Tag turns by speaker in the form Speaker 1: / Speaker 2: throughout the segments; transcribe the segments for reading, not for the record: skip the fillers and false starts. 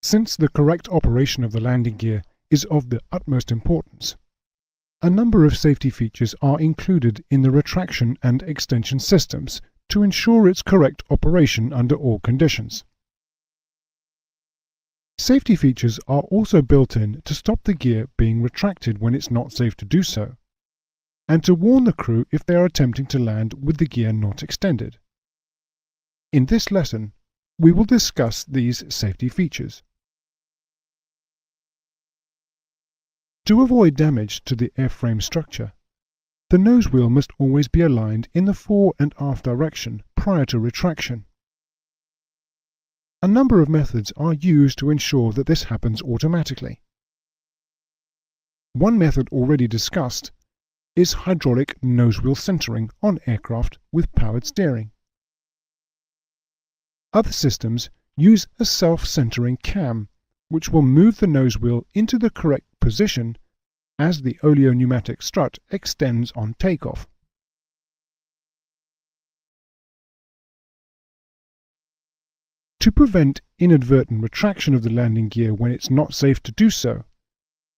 Speaker 1: Since the correct operation of the landing gear is of the utmost importance, a number of safety features are included in the retraction and extension systems to ensure its correct operation under all conditions. Safety features are also built in to stop the gear being retracted when it's not safe to do so, and to warn the crew if they are attempting to land with the gear not extended. In this lesson, we will discuss these safety features. To avoid damage to the airframe structure, the nose wheel must always be aligned in the fore and aft direction prior to retraction. A number of methods are used to ensure that this happens automatically. One method already discussed is hydraulic nose wheel centering on aircraft with powered steering. Other systems use a self-centering cam, which will move the nose wheel into the correct position as the oleo-pneumatic strut extends on takeoff. To prevent inadvertent retraction of the landing gear when it's not safe to do so,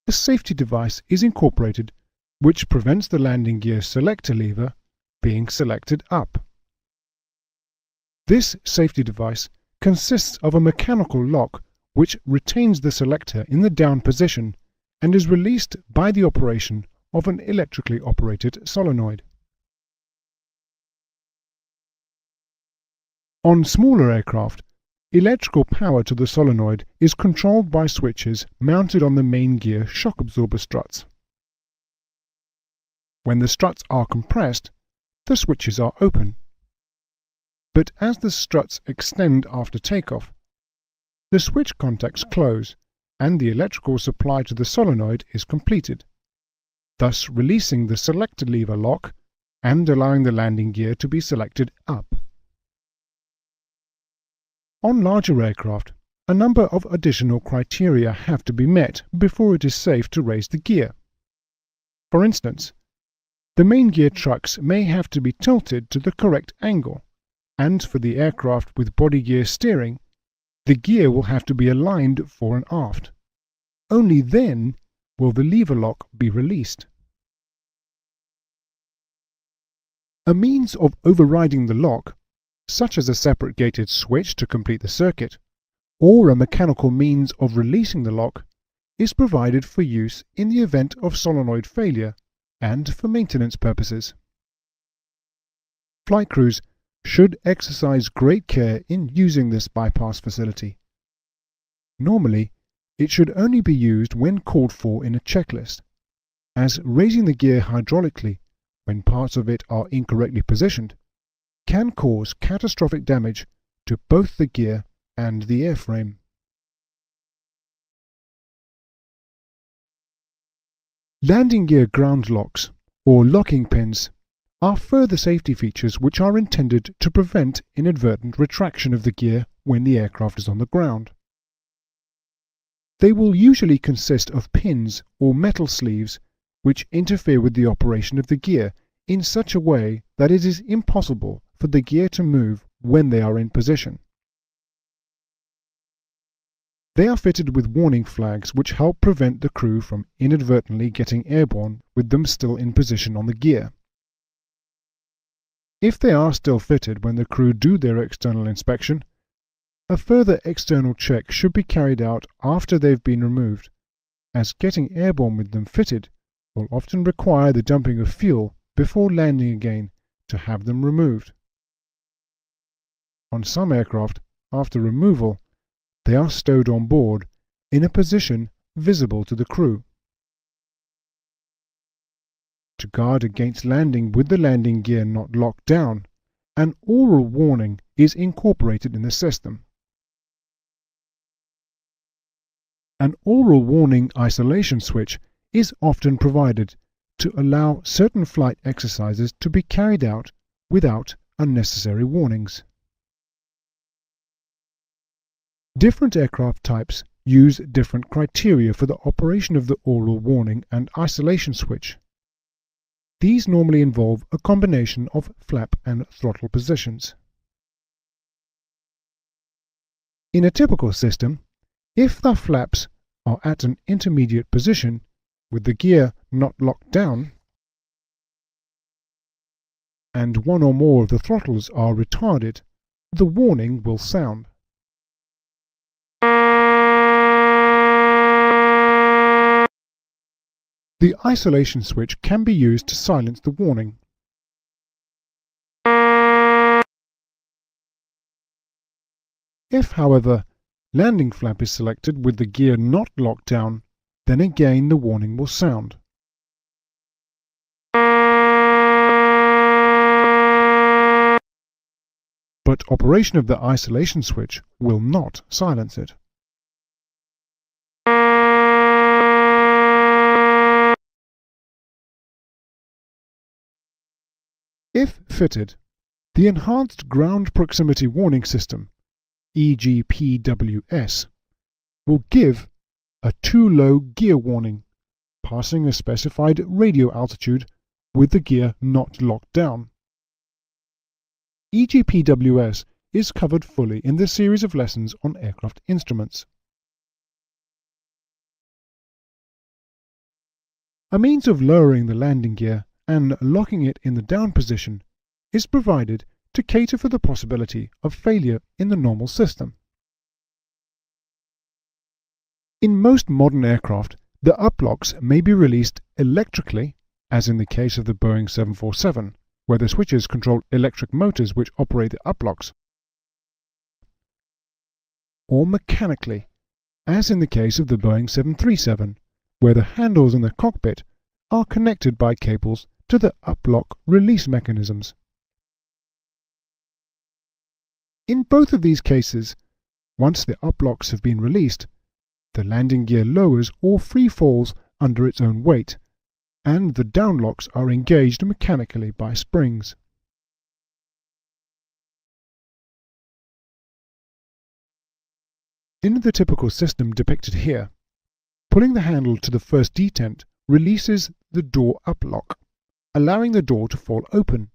Speaker 1: a safety device is incorporated which prevents the landing gear selector lever being selected up. This safety device consists of a mechanical lock which retains the selector in the down position and is released by the operation of an electrically operated solenoid. On smaller aircraft, electrical power to the solenoid is controlled by switches mounted on the main gear shock absorber struts. When the struts are compressed, the switches are open. But as the struts extend after takeoff, the switch contacts close and the electrical supply to the solenoid is completed, thus releasing the selector lever lock and allowing the landing gear to be selected up. On larger aircraft, a number of additional criteria have to be met before it is safe to raise the gear. For instance, the main gear trucks may have to be tilted to the correct angle, and for the aircraft with body gear steering, the gear will have to be aligned fore and aft. Only then will the lever lock be released. A means of overriding the lock, such as a separate gated switch to complete the circuit, or a mechanical means of releasing the lock, is provided for use in the event of solenoid failure and for maintenance purposes. Flight crews should exercise great care in using this bypass facility. Normally, it should only be used when called for in a checklist, as raising the gear hydraulically, when parts of it are incorrectly positioned, can cause catastrophic damage to both the gear and the airframe. Landing gear ground locks, or locking pins, are further safety features which are intended to prevent inadvertent retraction of the gear when the aircraft is on the ground. They will usually consist of pins or metal sleeves which interfere with the operation of the gear in such a way that it is impossible for the gear to move when they are in position. They are fitted with warning flags which help prevent the crew from inadvertently getting airborne with them still in position on the gear. If they are still fitted when the crew do their external inspection, a further external check should be carried out after they've been removed, as getting airborne with them fitted will often require the dumping of fuel before landing again to have them removed. On some aircraft, after removal, they are stowed on board in a position visible to the crew. To guard against landing with the landing gear not locked down, an oral warning is incorporated in the system. An oral warning isolation switch is often provided to allow certain flight exercises to be carried out without unnecessary warnings. Different aircraft types use different criteria for the operation of the oral warning and isolation switch. These normally involve a combination of flap and throttle positions. In a typical system, If the flaps are at an intermediate position, with the gear not locked down, and one or more of the throttles are retarded, the warning will sound. The isolation switch can be used to silence the warning. If, however, landing flap is selected with the gear not locked down, then again the warning will sound. But operation of the isolation switch will not silence it. If fitted, the Enhanced Ground Proximity Warning System, EGPWS, will give a too low gear warning, passing a specified radio altitude with the gear not locked down. EGPWS is covered fully in the series of lessons on aircraft instruments. A means of lowering the landing gear and locking it in the down position is provided to cater for the possibility of failure in the normal system. In most modern aircraft, the uplocks may be released electrically, as in the case of the Boeing 747, where the switches control electric motors which operate the uplocks, or mechanically, as in the case of the Boeing 737, where the handles in the cockpit are connected by cables to the uplock release mechanisms. In both of these cases, once the uplocks have been released, the landing gear lowers or free falls under its own weight, and the downlocks are engaged mechanically by springs. In the typical system depicted here, pulling the handle to the first detent releases the door uplock, allowing the door to fall open.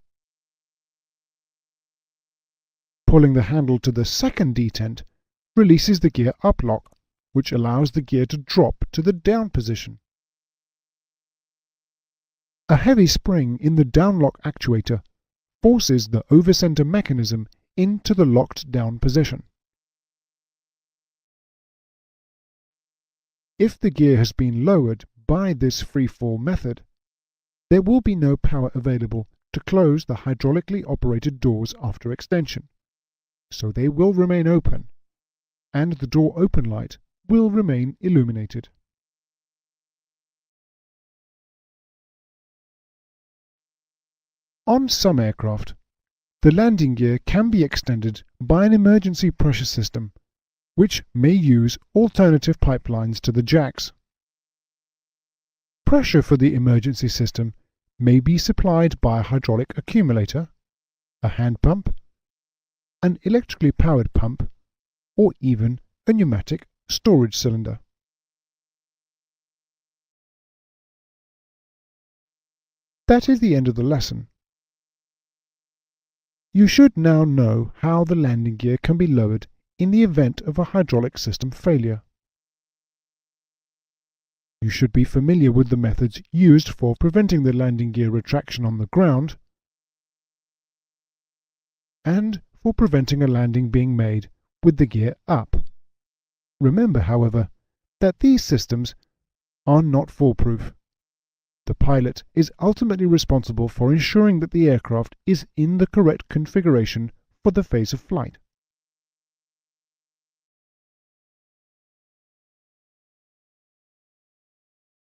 Speaker 1: Pulling the handle to the second detent releases the gear uplock, which allows the gear to drop to the down position. A heavy spring in the downlock actuator forces the over-center mechanism into the locked down position. If the gear has been lowered by this free-fall method, there will be no power available to close the hydraulically operated doors after extension, so they will remain open, and the door open light will remain illuminated. On some aircraft, the landing gear can be extended by an emergency pressure system, which may use alternative pipelines to the jacks. Pressure for the emergency system may be supplied by a hydraulic accumulator, a hand pump, an electrically powered pump, or even a pneumatic storage cylinder. That is the end of the lesson. You should now know how the landing gear can be lowered in the event of a hydraulic system failure. You should be familiar with the methods used for preventing the landing gear retraction on the ground and for preventing a landing being made with the gear up. Remember, however, that these systems are not foolproof. The pilot is ultimately responsible for ensuring that the aircraft is in the correct configuration for the phase of flight.